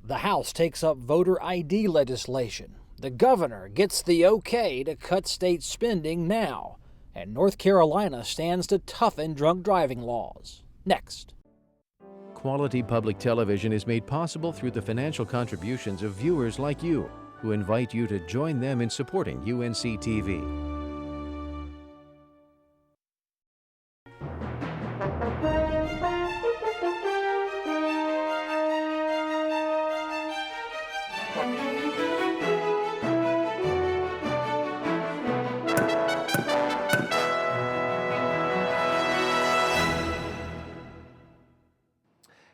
The House takes up voter ID legislation. The governor gets the okay to cut state spending now. And North Carolina stands to toughen drunk driving laws. Next. Quality public television is made possible through the financial contributions of viewers like you, who invite you to join them in supporting UNC-TV.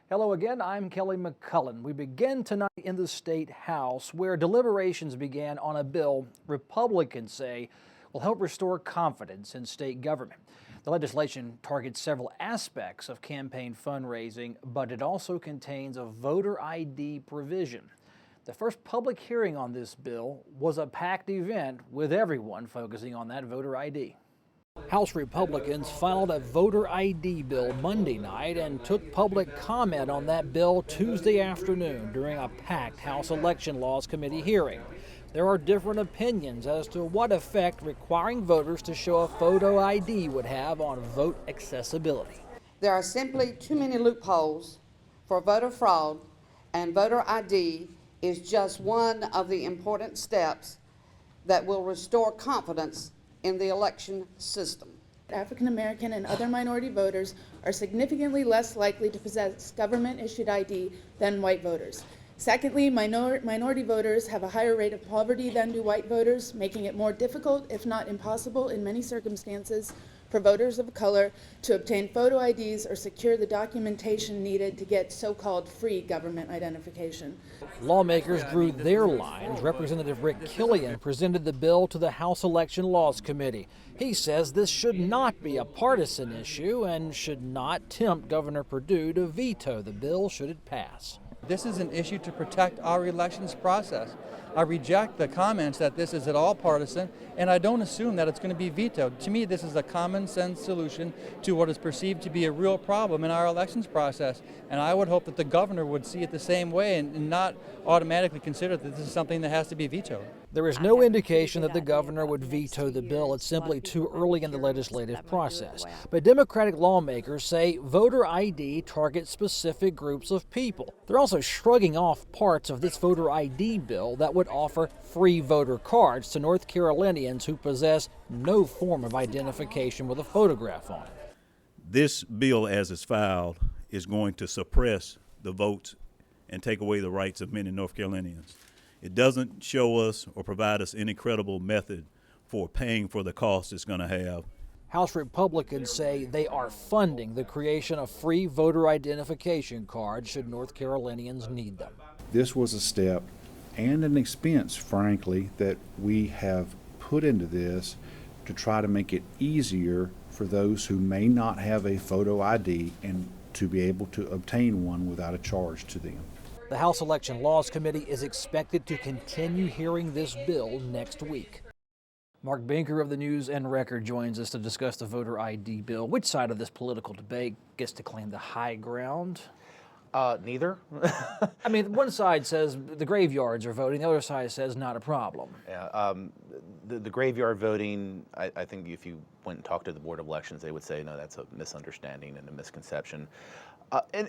Hello again, I'm Kelly McCullen. We begin tonight in the State House, where deliberations began on a bill Republicans say will help restore confidence in state government. The legislation targets several aspects of campaign fundraising, but it also contains a voter ID provision. The first public hearing on this bill was a packed event with everyone focusing on that voter ID. House Republicans filed a voter ID bill Monday night and took public comment on that bill Tuesday afternoon during a packed House Election Laws Committee hearing. There are different opinions as to what effect requiring voters to show a photo ID would have on vote accessibility. There are simply too many loopholes for voter fraud, and voter ID is just one of the important steps that will restore confidence in the election system. African American and other minority voters are significantly less likely to possess government-issued ID than white voters. Secondly, minority voters have a higher rate of poverty than do white voters, making it more difficult, if not impossible, in many circumstances for voters of color to obtain photo IDs or secure the documentation needed to get so-called free government identification. Lawmakers drew their lines. Representative Rick Killian presented the bill to the House Election Laws Committee. He says this should not be a partisan issue and should not tempt Governor Perdue to veto the bill should it pass. This is an issue to protect our elections process. I reject the comments that this is at all partisan, and I don't assume that it's going to be vetoed. To me, this is a common sense solution to what is perceived to be a real problem in our elections process. And I would hope that the governor would see it the same way and not automatically consider that this is something that has to be vetoed. There is no indication that the governor would veto the bill. It's simply too early in the legislative process. But Democratic lawmakers say voter ID targets specific groups of people. They're also shrugging off parts of this voter ID bill that would offer free voter cards to North Carolinians who possess no form of identification with a photograph on it. This bill, as it's filed, is going to suppress the votes and take away the rights of many North Carolinians. It doesn't show us or provide us any credible method for paying for the cost it's going to have. House Republicans say they are funding the creation of free voter identification cards should North Carolinians need them. This was a step and an expense, frankly, that we have put into this to try to make it easier for those who may not have a photo ID and to be able to obtain one without a charge to them. The House Election Laws Committee is expected to continue hearing this bill next week. Mark Binker of the News and Record joins us to discuss the voter ID bill. Which side of this political debate gets to claim the high ground? Neither. I mean, one side says the graveyards are voting, the other side says not a problem. Yeah, the graveyard voting, I think if you went and talked to the Board of Elections, they would say, no, that's a misunderstanding and a misconception.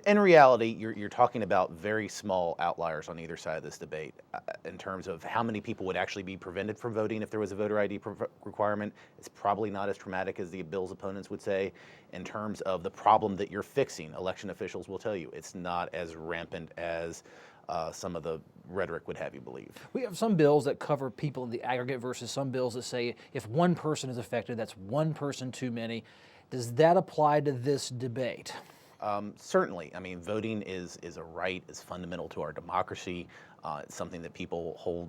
In reality, you're talking about very small outliers on either side of this debate in terms of how many people would actually be prevented from voting if there was a voter ID requirement. It's probably not as traumatic as the bill's opponents would say. In terms of the problem that you're fixing, election officials will tell you it's not as rampant as some of the rhetoric would have you believe. We have some bills that cover people in the aggregate versus some bills that say if one person is affected, that's one person too many. Does that apply to this debate? Certainly. I mean, voting is a right, is fundamental to our democracy. It's something that people hold,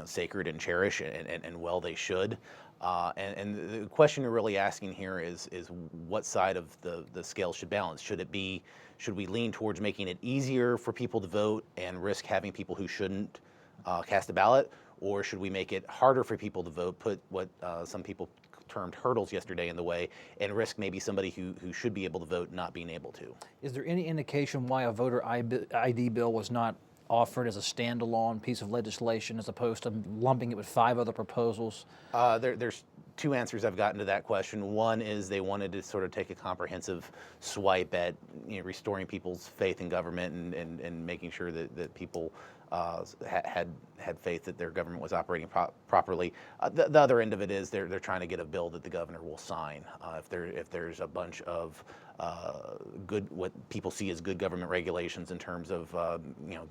sacred and cherish, and well, they should. And the question you're really asking here is what side of the scale should balance? Should we lean towards making it easier for people to vote and risk having people who shouldn't cast a ballot, or should we make it harder for people to vote, put what some people termed hurdles yesterday in the way, and risk maybe somebody who should be able to vote not being able to? Is there any indication why a voter ID bill was not offered as a standalone piece of legislation as opposed to lumping it with 5 other proposals? There's two answers I've gotten to that question. One is they wanted to sort of take a comprehensive swipe at restoring people's faith in government and making sure that people had faith that their government was operating properly. The other end of it is they're trying to get a bill that the governor will sign. If there's a bunch of what people see as good government regulations in terms of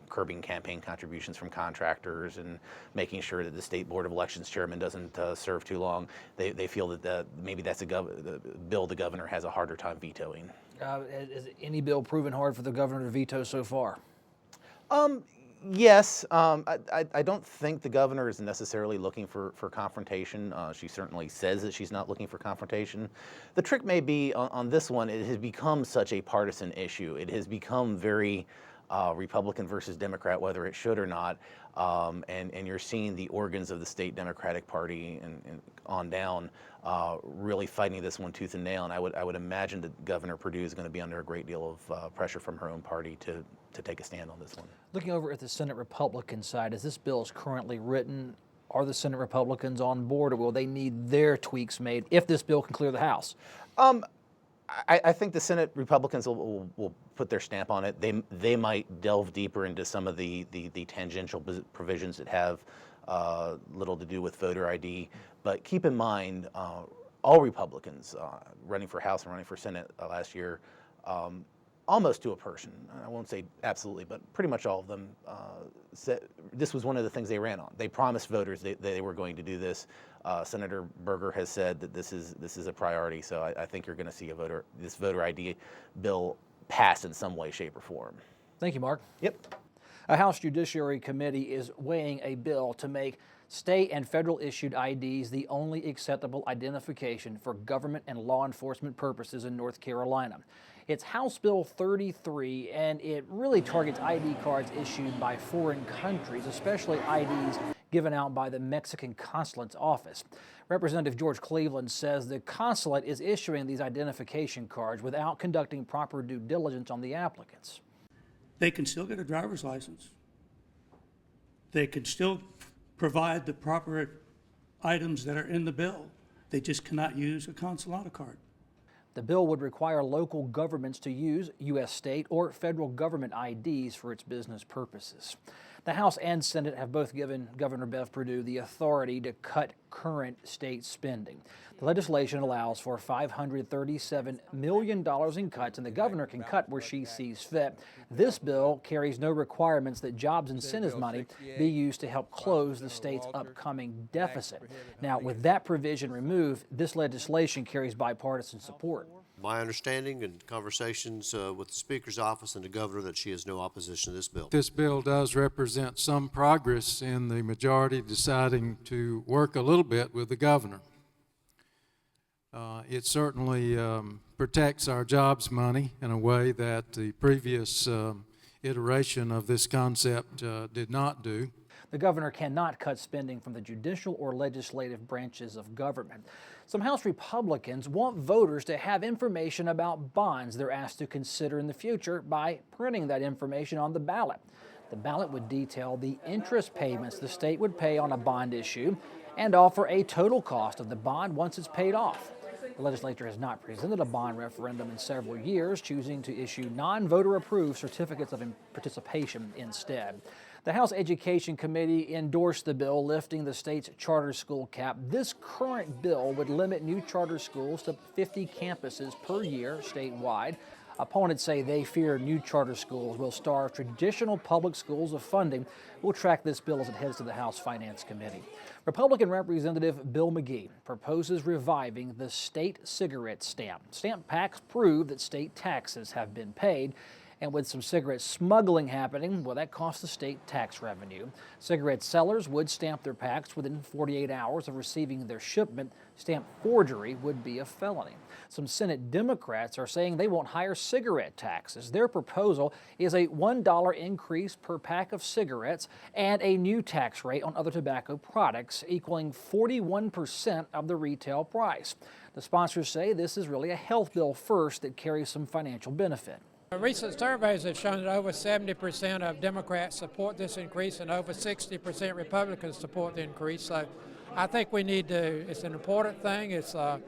curbing campaign contributions from contractors and making sure that the state board of elections chairman doesn't serve too long, they feel that maybe that's the bill the governor has a harder time vetoing. Has any bill proven hard for the governor to veto so far? Yes, I don't think the governor is necessarily looking for confrontation. She certainly says that she's not looking for confrontation. The trick may be on this one, it has become such a partisan issue. It has become very Republican versus Democrat, whether it should or not. And you're seeing the organs of the state Democratic Party and on down really fighting this one tooth and nail. And I would imagine that Governor Perdue is going to be under a great deal of pressure from her own party to take a stand on this one. Looking over at the Senate Republican side, as this bill is currently written, are the Senate Republicans on board, or will they need their tweaks made if this bill can clear the House? I think the Senate Republicans will put their stamp on it. They might delve deeper into some of the tangential provisions that have little to do with voter ID. But keep in mind, all Republicans running for House and running for Senate last year, almost to a person, I won't say absolutely, but pretty much all of them said this was one of the things they ran on. They promised voters they were going to do this. Senator Berger has said that this is a priority, so I think you're going to see this voter ID bill pass in some way, shape, or form. Thank you, Mark. Yep. A House Judiciary Committee is weighing a bill to make state and federal issued IDs the only acceptable identification for government and law enforcement purposes in North Carolina. It's House Bill 33, and it really targets ID cards issued by foreign countries, especially IDs given out by the Mexican consulate's office. Representative George Cleveland says the consulate is issuing these identification cards without conducting proper due diligence on the applicants. They can still get a driver's license. They can still provide the proper items that are in the bill. They just cannot use a consulate card. The bill would require local governments to use U.S. state or federal government IDs for its business purposes. The House and Senate have both given Governor Bev Perdue the authority to cut current state spending. The legislation allows for $537 million in cuts, and the governor can cut where she sees fit. This bill carries no requirements that jobs incentives money be used to help close the state's upcoming deficit. Now, with that provision removed, this legislation carries bipartisan support. My understanding and conversations with the Speaker's office and the governor that she has no opposition to this bill. This bill does represent some progress in the majority deciding to work a little bit with the governor. It certainly protects our jobs money in a way that the previous iteration of this concept did not do. The governor cannot cut spending from the judicial or legislative branches of government. Some House Republicans want voters to have information about bonds they're asked to consider in the future by printing that information on the ballot. The ballot would detail the interest payments the state would pay on a bond issue and offer a total cost of the bond once it's paid off. The legislature has not presented a bond referendum in several years, choosing to issue non-voter approved certificates of participation instead. The House Education Committee endorsed the bill lifting the state's charter school cap. This current bill would limit new charter schools to 50 campuses per year statewide. Opponents say they fear new charter schools will starve traditional public schools of funding. We'll track this bill as it heads to the House Finance Committee. Republican Representative Bill McGee proposes reviving the state cigarette stamp. Stamp packs prove that state taxes have been paid. And with some cigarette smuggling happening, well, that costs the state tax revenue. Cigarette sellers would stamp their packs within 48 hours of receiving their shipment. Stamp forgery would be a felony. Some Senate Democrats are saying they want higher cigarette taxes. Their proposal is a $1 increase per pack of cigarettes and a new tax rate on other tobacco products equaling 41% of the retail price. The sponsors say this is really a health bill first that carries some financial benefit. Recent surveys have shown that over 70% of Democrats support this increase and over 60% Republicans support the increase. So I think we need to, it's an important thing, it's a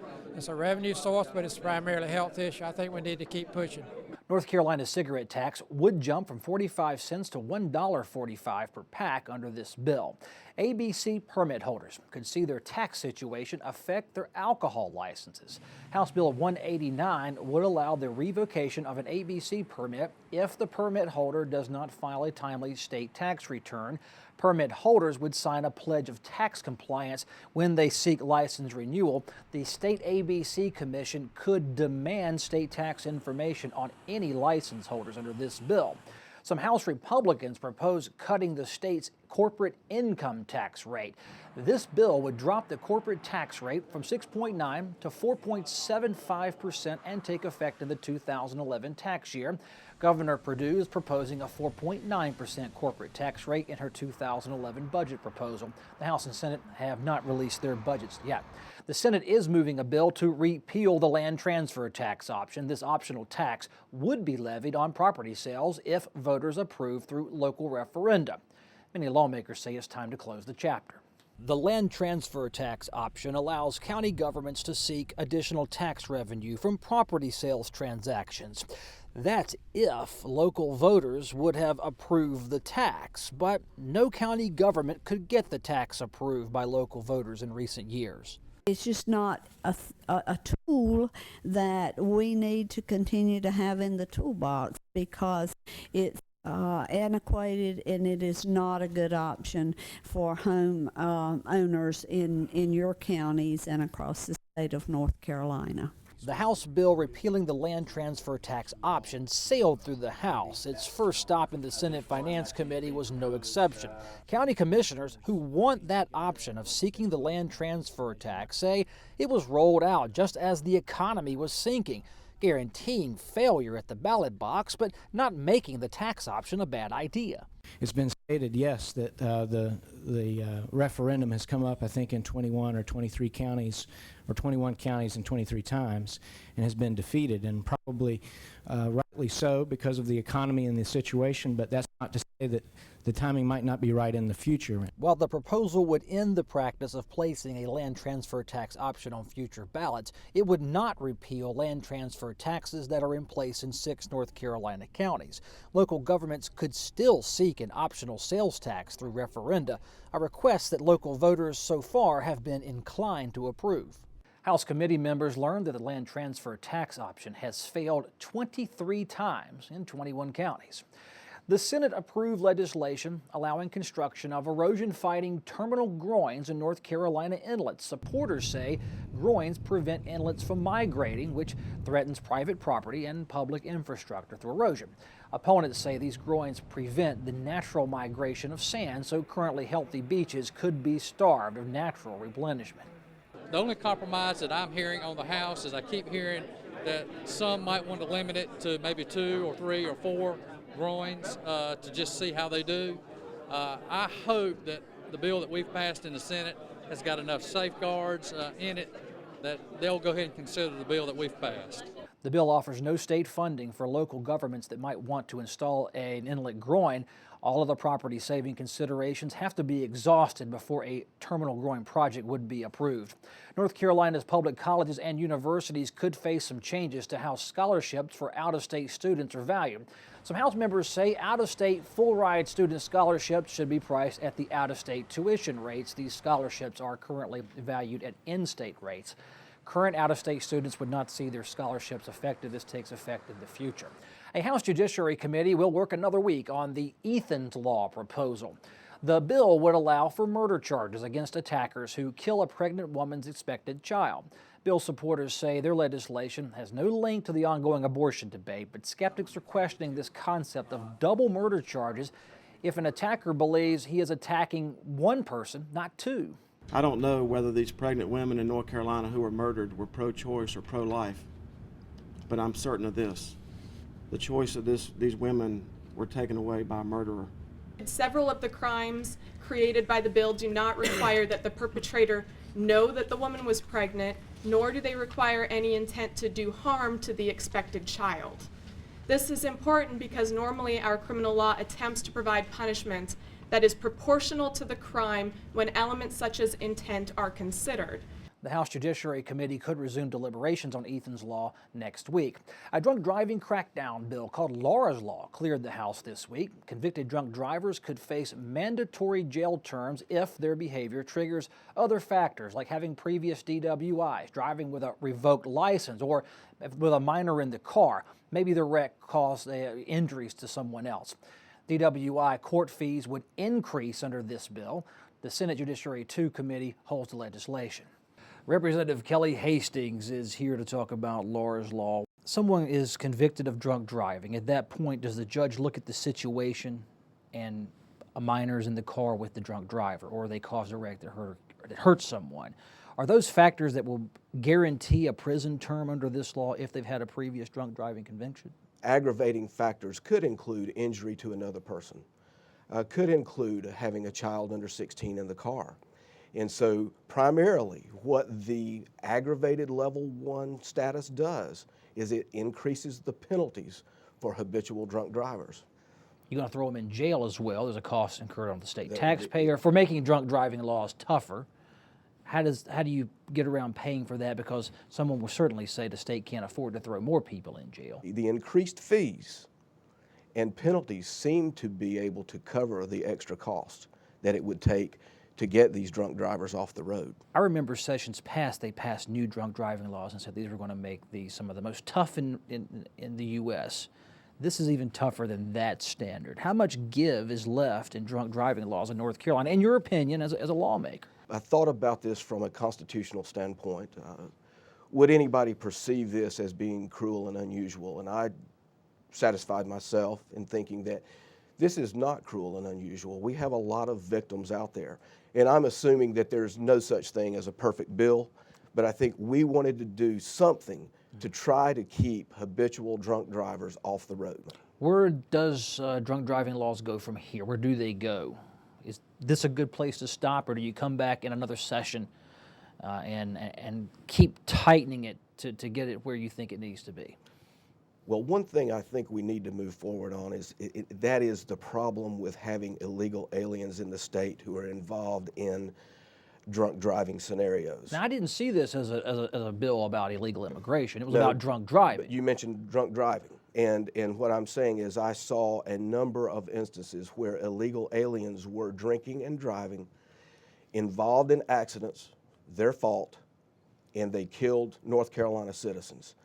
revenue source, but it's primarily a health issue. I think we need to keep pushing. North Carolina's cigarette tax would jump from 45 cents to $1.45 per pack under this bill. ABC permit holders could see their tax situation affect their alcohol licenses. House Bill 189 would allow the revocation of an ABC permit if the permit holder does not file a timely state tax return. Permit holders would sign a pledge of tax compliance when they seek license renewal. The state ABC commission could demand state tax information on any license holders under this bill. Some House Republicans propose cutting the state's corporate income tax rate. This bill would drop the corporate tax rate from 6.9% to 4.75% and take effect in the 2011 tax year. Governor Perdue is proposing a 4.9% corporate tax rate in her 2011 budget proposal. The House and Senate have not released their budgets yet. The Senate is moving a bill to repeal the land transfer tax option. This optional tax would be levied on property sales if voters approve through local referenda. Many lawmakers say it's time to close the chapter. The land transfer tax option allows county governments to seek additional tax revenue from property sales transactions. That's if local voters would have approved the tax, but no county government could get the tax approved by local voters in recent years. It's just not a tool that we need to continue to have in the toolbox because it's antiquated and it is not a good option for home owners in your counties and across the state of North Carolina. The House bill repealing the land transfer tax option sailed through the House. Its first stop in the Senate Finance Committee was no exception. County commissioners who want that option of seeking the land transfer tax say it was rolled out just as the economy was sinking, guaranteeing failure at the ballot box, but not making the tax option a bad idea. It's been stated, yes, that the referendum has come up, I think, in 21 or 23 counties, or 21 counties and 23 times, and has been defeated, and probably rightly so because of the economy and the situation, but that's not to say that the timing might not be right in the future. While the proposal would end the practice of placing a land transfer tax option on future ballots, it would not repeal land transfer taxes that are in place in 6 North Carolina counties. Local governments could still seek an optional sales tax through referenda, a request that local voters so far have been inclined to approve. House committee members learned that the land transfer tax option has failed 23 times in 21 counties. The Senate approved legislation allowing construction of erosion-fighting terminal groins in North Carolina inlets. Supporters say groins prevent inlets from migrating, which threatens private property and public infrastructure through erosion. Opponents say these groins prevent the natural migration of sand, so currently healthy beaches could be starved of natural replenishment. The only compromise that I'm hearing on the House is I keep hearing that some might want to limit it to maybe 2 or 3 or 4 groins to just see how they do. I hope that the bill that we've passed in the Senate has got enough safeguards in it that they'll go ahead and consider the bill that we've passed. The bill offers no state funding for local governments that might want to install an inlet groin. All of the property-saving considerations have to be exhausted before a terminal groin project would be approved. North Carolina's public colleges and universities could face some changes to how scholarships for out-of-state students are valued. Some House members say out-of-state full-ride student scholarships should be priced at the out-of-state tuition rates. These scholarships are currently valued at in-state rates. Current out-of-state students would not see their scholarships affected. This takes effect in the future. A House Judiciary Committee will work another week on the Ethan's Law proposal. The bill would allow for murder charges against attackers who kill a pregnant woman's expected child. Bill supporters say their legislation has no link to the ongoing abortion debate, but skeptics are questioning this concept of double murder charges if an attacker believes he is attacking one person, not 2. I don't know whether these pregnant women in North Carolina who were murdered were pro-choice or pro-life, but I'm certain of this. The choice of these women were taken away by a murderer. Several of the crimes created by the bill do not require that the perpetrator know that the woman was pregnant, nor do they require any intent to do harm to the expected child. This is important because normally our criminal law attempts to provide punishment that is proportional to the crime when elements such as intent are considered. The House Judiciary Committee could resume deliberations on Ethan's Law next week. A drunk driving crackdown bill called Laura's Law cleared the House this week. Convicted drunk drivers could face mandatory jail terms if their behavior triggers other factors like having previous DWIs, driving with a revoked license, or with a minor in the car. Maybe the wreck caused injuries to someone else. DWI court fees would increase under this bill. The Senate Judiciary 2 Committee holds the legislation. Representative Kelly Hastings is here to talk about Laura's Law. Someone is convicted of drunk driving. At that point, does the judge look at the situation and a minor is in the car with the drunk driver, or they cause a wreck that hurts someone? Are those factors that will guarantee a prison term under this law if they've had a previous drunk driving conviction? Aggravating factors could include injury to another person, could include having a child under 16 in the car. And so primarily what the aggravated level 1 status does is it increases the penalties for habitual drunk drivers. You're going to throw them in jail as well. There's a cost incurred on the state taxpayer for making drunk driving laws tougher. How do you get around paying for that? Because someone will certainly say the state can't afford to throw more people in jail. The increased fees and penalties seem to be able to cover the extra cost that it would take to get these drunk drivers off the road. I remember sessions past, they passed new drunk driving laws and said these were going to make these some of the most tough in the U.S. This is even tougher than that standard. How much give is left in drunk driving laws in North Carolina, in your opinion, as a lawmaker? I thought about this from a constitutional standpoint. Would anybody perceive this as being cruel and unusual? And I satisfied myself in thinking that this is not cruel and unusual. We have a lot of victims out there. And I'm assuming that there's no such thing as a perfect bill, but I think we wanted to do something to try to keep habitual drunk drivers off the road. Where does drunk driving laws go from here? Where do they go? Is this a good place to stop, or do you come back in another session and keep tightening it to get it where you think it needs to be? Well, one thing I think we need to move forward on is that is the problem with having illegal aliens in the state who are involved in drunk driving scenarios. Now, I didn't see this as a bill about illegal immigration. It was about drunk driving. But you mentioned drunk driving. And what I'm saying is I saw a number of instances where illegal aliens were drinking and driving, involved in accidents, their fault, and they killed North Carolina citizens.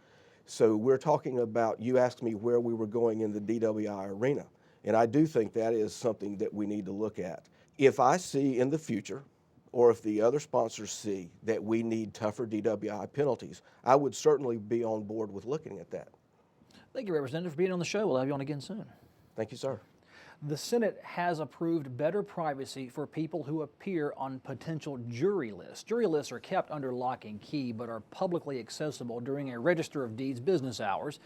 So we're talking about, you asked me where we were going in the DWI arena, and I do think that is something that we need to look at. If I see in the future, or if the other sponsors see that we need tougher DWI penalties, I would certainly be on board with looking at that. Thank you, Representative, for being on the show. We'll have you on again soon. Thank you, sir. The Senate has approved better privacy for people who appear on potential jury lists. Jury lists are kept under lock and key, but are publicly accessible during a Register of Deeds business hours.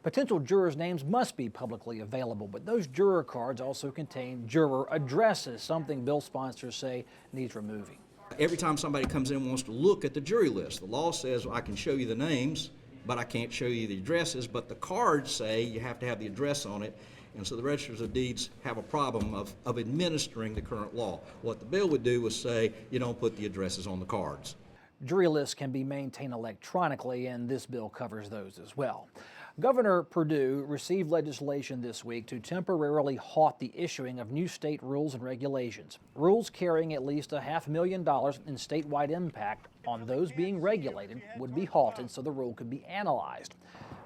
Potential jurors' names must be publicly available, but those juror cards also contain juror addresses, something bill sponsors say needs removing. Every time somebody comes in and wants to look at the jury list, the law says, well, I can show you the names, but I can't show you the addresses, but the cards say you have to have the address on it. And so the registers of deeds have a problem of administering the current law. What the bill would do was say you don't put the addresses on the cards. Jury lists can be maintained electronically, and this bill covers those as well. Governor Perdue received legislation this week to temporarily halt the issuing of new state rules and regulations. Rules carrying at least $500,000 in statewide impact on those being regulated would be halted so the rule could be analyzed.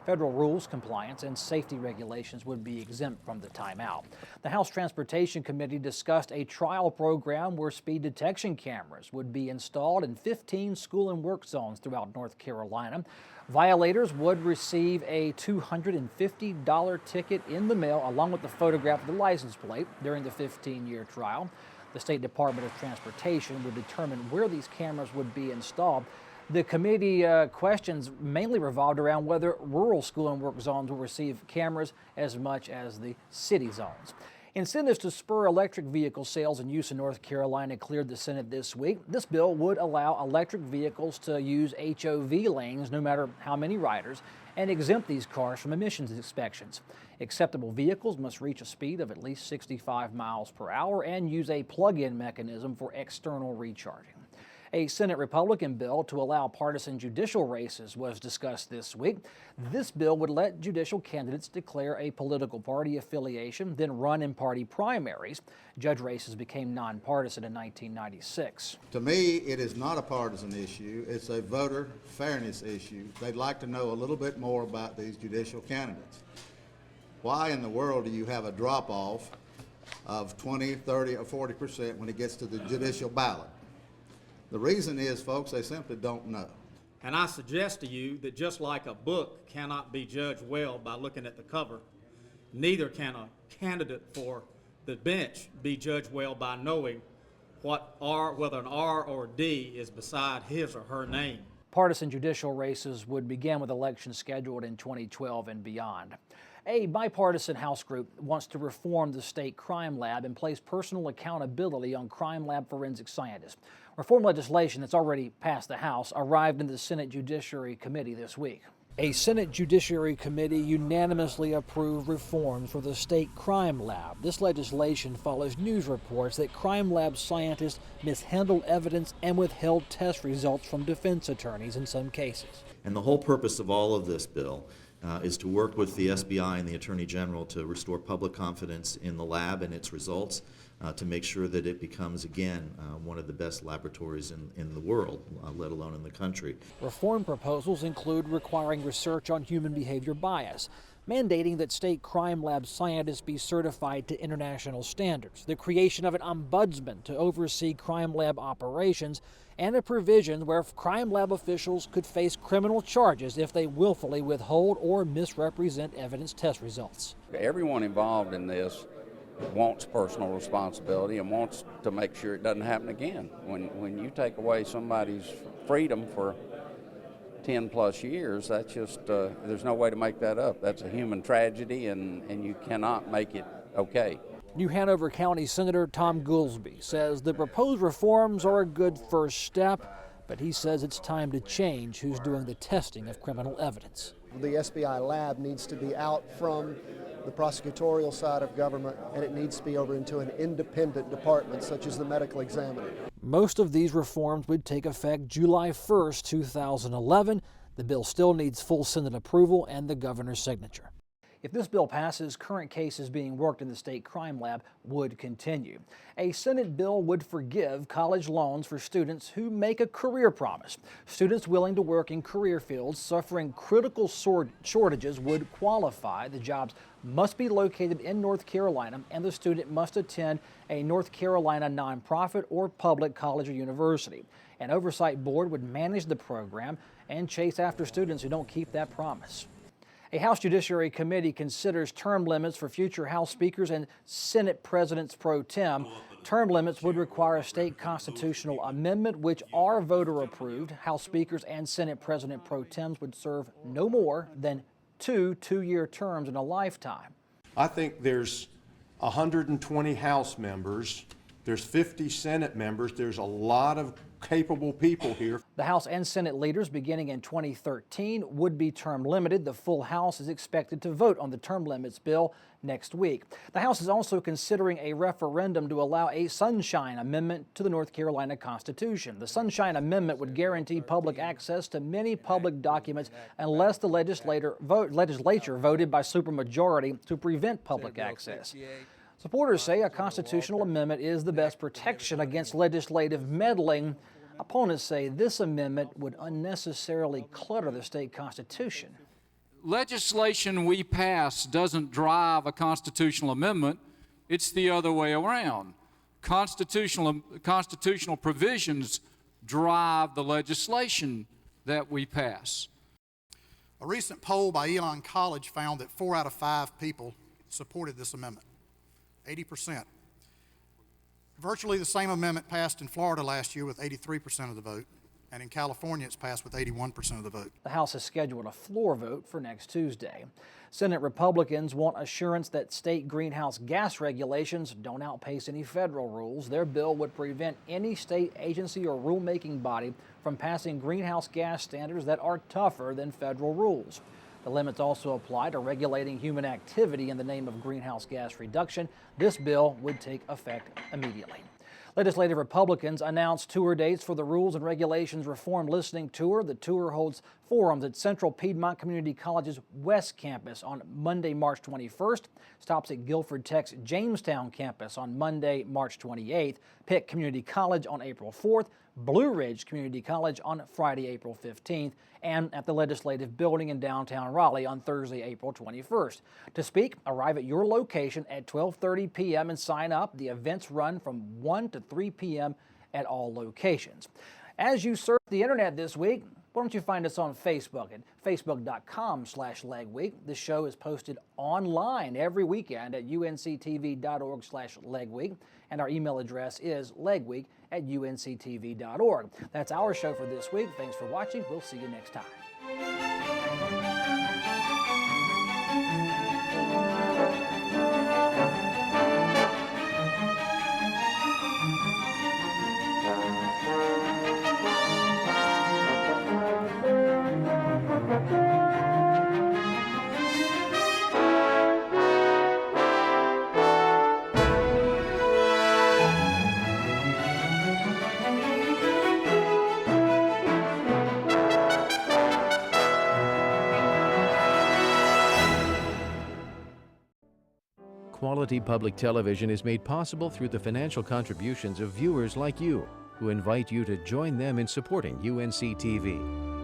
Federal rules compliance and safety regulations would be exempt from the timeout. The House Transportation Committee discussed a trial program where speed detection cameras would be installed in 15 school and work zones throughout North Carolina. Violators would receive a $250 ticket in the mail along with the photograph of the license plate during the 15-year trial. The State Department of Transportation would determine where these cameras would be installed. The committee questions mainly revolved around whether rural school and work zones will receive cameras as much as the city zones. Incentives to spur electric vehicle sales and use in North Carolina cleared the Senate this week. This bill would allow electric vehicles to use HOV lanes no matter how many riders and exempt these cars from emissions inspections. Acceptable vehicles must reach a speed of at least 65 miles per hour and use a plug-in mechanism for external recharging. A Senate Republican bill to allow partisan judicial races was discussed this week. This bill would let judicial candidates declare a political party affiliation, then run in party primaries. Judge races became nonpartisan in 1996. To me, it is not a partisan issue. It's a voter fairness issue. They'd like to know a little bit more about these judicial candidates. Why in the world do you have a drop-off of 20, 30, or 40% when it gets to the judicial ballot? The reason is, folks, they simply don't know. And I suggest to you that just like a book cannot be judged well by looking at the cover, neither can a candidate for the bench be judged well by knowing whether an R or a D is beside his or her name. Partisan judicial races would begin with elections scheduled in 2012 and beyond. A bipartisan House group wants to reform the state crime lab and place personal accountability on crime lab forensic scientists. Reform legislation that's already passed the House arrived in the Senate Judiciary Committee this week. A Senate Judiciary Committee unanimously approved reforms for the state crime lab. This legislation follows news reports that crime lab scientists mishandled evidence and withheld test results from defense attorneys in some cases. And the whole purpose of all of this bill is to work with the SBI and the Attorney General to restore public confidence in the lab and its results, to make sure that it becomes, again, one of the best laboratories in the world, let alone in the country. Reform proposals include requiring research on human behavior bias, mandating that state crime lab scientists be certified to international standards, the creation of an ombudsman to oversee crime lab operations, and a provision where crime lab officials could face criminal charges if they willfully withhold or misrepresent evidence test results. Everyone involved in this wants personal responsibility and wants to make sure it doesn't happen again. When you take away somebody's freedom for 10 plus years, that's just, there's no way to make that up. That's a human tragedy, and you cannot make it okay. New Hanover County Senator Tom Goolsbee says the proposed reforms are a good first step, but he says it's time to change who's doing the testing of criminal evidence. The SBI lab needs to be out from the prosecutorial side of government, and it needs to be over into an independent department such as the medical examiner. Most of these reforms would take effect July 1st, 2011. The bill still needs full Senate approval and the governor's signature. If this bill passes, current cases being worked in the state crime lab would continue. A Senate bill would forgive college loans for students who make a career promise. Students willing to work in career fields suffering critical shortages would qualify. The jobs must be located in North Carolina, and the student must attend a North Carolina nonprofit or public college or university. An oversight board would manage the program and chase after students who don't keep that promise. A House Judiciary Committee considers term limits for future House speakers and Senate presidents pro tem. Term limits would require a state constitutional amendment, which are voter approved. House speakers and Senate president pro tems would serve no more than two-year terms in a lifetime. I think there's 120 House members, there's 50 Senate members, there's a lot of capable people here. The House and Senate leaders, beginning in 2013, would be term limited. The full House is expected to vote on the term limits bill next week. The House is also considering a referendum to allow a Sunshine Amendment to the North Carolina Constitution. The Sunshine Amendment would guarantee public access to many public documents unless the legislature voted by supermajority to prevent public access. Supporters say a constitutional amendment is the best protection against legislative meddling. Opponents say this amendment would unnecessarily clutter the state constitution. Legislation we pass doesn't drive a constitutional amendment. It's the other way around. Constitutional provisions drive the legislation that we pass. A recent poll by Elon College found that 4 out of 5 people supported this amendment. 80%. Virtually the same amendment passed in Florida last year with 83% of the vote. And in California, it's passed with 81% of the vote. The House has scheduled a floor vote for next Tuesday. Senate Republicans want assurance that state greenhouse gas regulations don't outpace any federal rules. Their bill would prevent any state agency or rulemaking body from passing greenhouse gas standards that are tougher than federal rules. The limits also apply to regulating human activity in the name of greenhouse gas reduction. This bill would take effect immediately. Legislative Republicans announced tour dates for the Rules and Regulations Reform Listening Tour. The tour holds forums at Central Piedmont Community College's West Campus on Monday, March 21st, stops at Guilford Tech's Jamestown campus on Monday, March 28th, Pitt Community College on April 4th, Blue Ridge Community College on Friday, April 15th, and at the Legislative Building in downtown Raleigh on Thursday, April 21st. To speak, arrive at your location at 12:30 p.m. and sign up. The events run from 1 to 3 p.m. at all locations. As you surf the internet this week, why don't you find us on Facebook at facebook.com/Legweek. This show is posted online every weekend at unctv.org/Legweek, and our email address is legweek@unctv.org. That's our show for this week. Thanks for watching. We'll see you next time. Quality public television is made possible through the financial contributions of viewers like you, who invite you to join them in supporting UNC-TV.